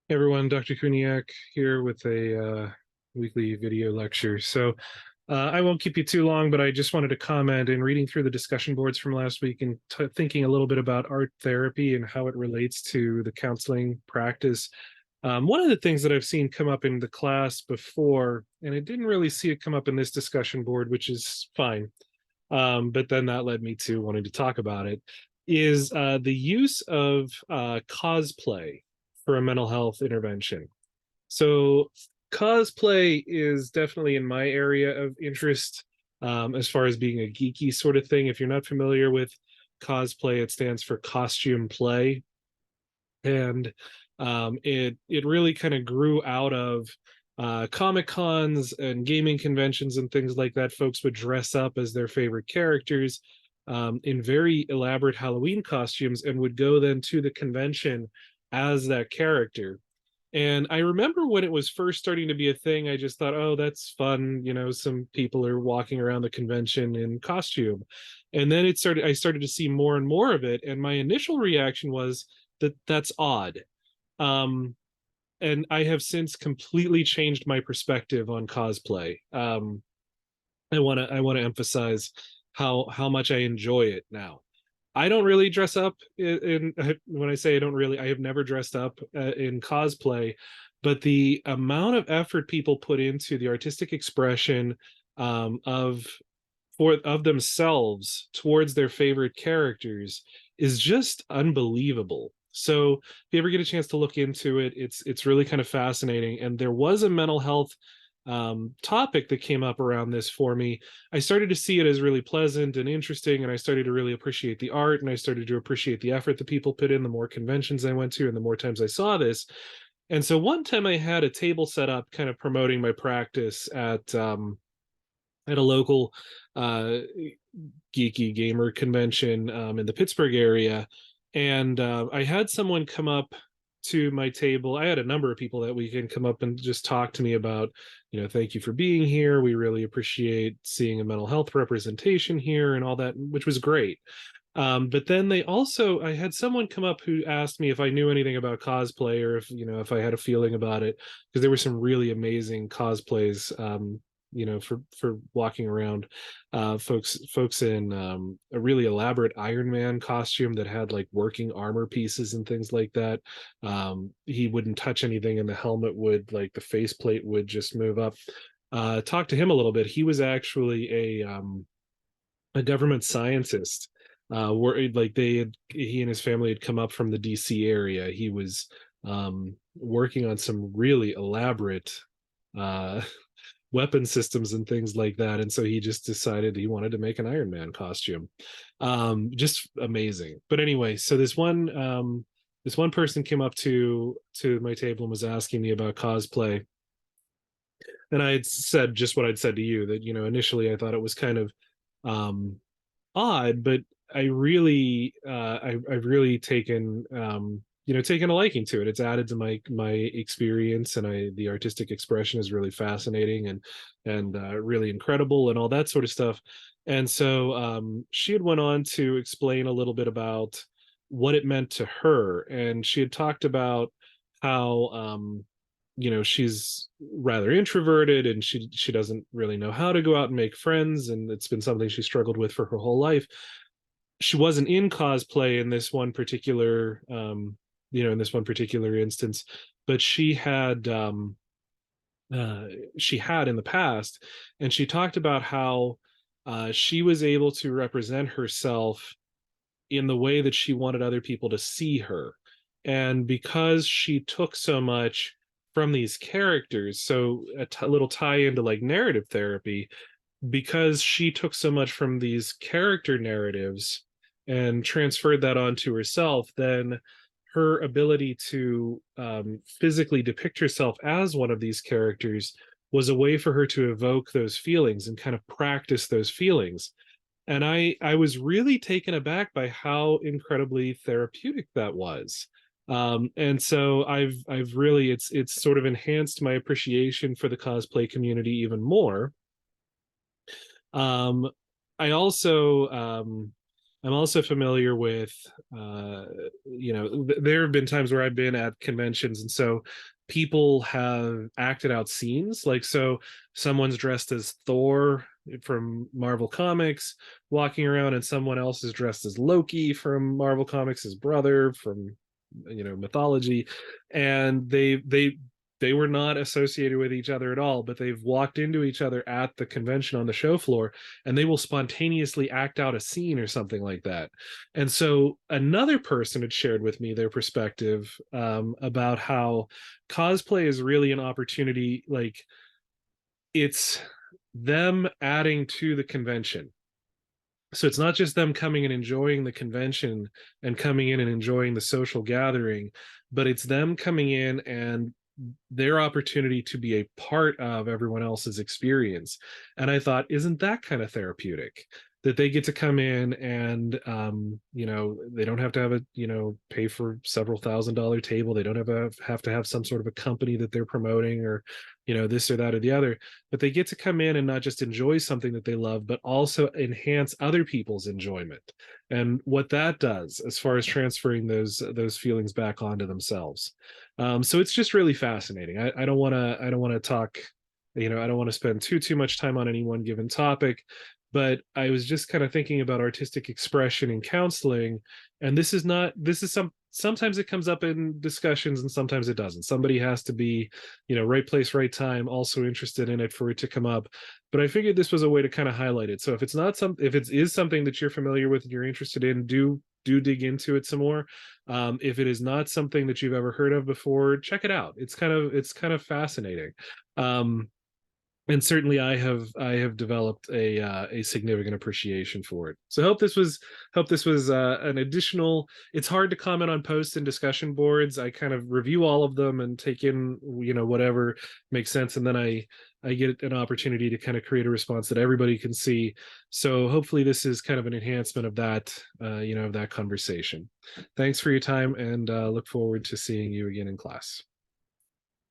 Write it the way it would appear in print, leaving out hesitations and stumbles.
Hey everyone, Dr. Kuniak here with a weekly video lecture. I won't keep you too long, but I just wanted to comment in reading through the discussion boards from last week and thinking a little bit about art therapy and how it relates to the counseling practice. One of the things that I've seen come up in the class before, and I didn't really see it come up in this discussion board, which is fine, but then that led me to wanting to talk about it, is the use of cosplay for a mental health intervention. So cosplay is definitely in my area of interest, as far as being a geeky sort of thing. If you're not familiar with cosplay, it stands for costume play, and it really kind of grew out of comic cons and gaming conventions and things like that. Folks would dress up as their favorite characters in very elaborate Halloween costumes and would go then to the convention as that character. And I remember when it was first starting to be a thing, I just thought, oh, that's fun. You know, some people are walking around the convention in costume. And then I started to see more and more of it. And my initial reaction was that that's odd. Um, and I have since completely changed my perspective on cosplay. I want to emphasize how much I enjoy it now. I don't really dress up when I say I don't really, I have never dressed up in cosplay, but the amount of effort people put into the artistic expression of themselves towards their favorite characters is just unbelievable. So if you ever get a chance to look into it, it's really kind of fascinating. And there was a mental health topic that came up around this for me. I started to see it as really pleasant and interesting, and I started to really appreciate the art, and I started to appreciate the effort that people put in. The more conventions I went to, and the more times I saw this. And so one time I had a table set up, kind of promoting my practice at a local uh, geeky gamer convention in the Pittsburgh area. And I had someone come up to my table. I had a number of people that weekend come up and just talk to me about, thank you for being here. We really appreciate seeing a mental health representation here and all that, which was great. But then I had someone come up who asked me if I knew anything about cosplay, or if I had a feeling about it, because there were some really amazing cosplays, for walking around. Folks in a really elaborate Iron Man costume that had like working armor pieces and things like that. He wouldn't touch anything, and the helmet would, like, the faceplate would just move up. Talk to him a little bit. He was actually a government scientist, where, like, he and his family had come up from the DC area. He was working on some really elaborate uh weapon systems and things like that, and so he just decided he wanted to make an Iron Man costume. Just amazing. But anyway, so this one person came up to my table and was asking me about cosplay, and I had said just what I'd said to you, that initially I thought it was kind of um odd, but I've really taken a liking to it. It's added to my experience, and the artistic expression is really fascinating and really incredible and all that sort of stuff. And so she had went on to explain a little bit about what it meant to her, and she had talked about how she's rather introverted, and she doesn't really know how to go out and make friends, and it's been something she struggled with for her whole life. She wasn't in cosplay in this one particular instance, but she had in the past. And she talked about how she was able to represent herself in the way that she wanted other people to see her. And because she took so much from these characters, so little tie into like narrative therapy, because she took so much from these character narratives and transferred that onto herself, then her ability to physically depict herself as one of these characters was a way for her to evoke those feelings and kind of practice those feelings. And I was really taken aback by how incredibly therapeutic that was. And so I've really, it's sort of enhanced my appreciation for the cosplay community even more. um I also I'm also familiar with, uh, there have been times where I've been at conventions, and so people have acted out scenes. Like, so someone's dressed as Thor from Marvel Comics, walking around, and someone else is dressed as Loki from Marvel Comics, his brother from, mythology, and they were not associated with each other at all, but they've walked into each other at the convention on the show floor, and they will spontaneously act out a scene or something like that. And so another person had shared with me their perspective, about how cosplay is really an opportunity, like, it's them adding to the convention. So it's not just them coming and enjoying the convention and coming in and enjoying the social gathering, but it's them coming in and their opportunity to be a part of everyone else's experience. And I thought, isn't that kind of therapeutic? That they get to come in and, they don't have to have a, pay for several $1,000 table. They don't have to have some sort of a company that they're promoting, or, this or that or the other, but they get to come in and not just enjoy something that they love, but also enhance other people's enjoyment, and what that does as far as transferring those feelings back onto themselves. So it's just really fascinating. I don't want to talk, I don't want to spend too much time on any one given topic, but I was just kind of thinking about artistic expression in counseling, and this is sometimes it comes up in discussions and sometimes it doesn't. Somebody has to be, right place, right time, also interested in it for it to come up. But I figured this was a way to kind of highlight it. So if it is something that you're familiar with and you're interested in, do dig into it some more. If it is not something that you've ever heard of before, check it out. It's kind of fascinating. Um, and certainly I have developed a significant appreciation for it. So I hope this was an additional. It's hard to comment on posts and discussion boards. I kind of review all of them and take in, whatever makes sense, and then I get an opportunity to kind of create a response that everybody can see. So hopefully this is kind of an enhancement of that, of that conversation. Thanks for your time, and look forward to seeing you again in class.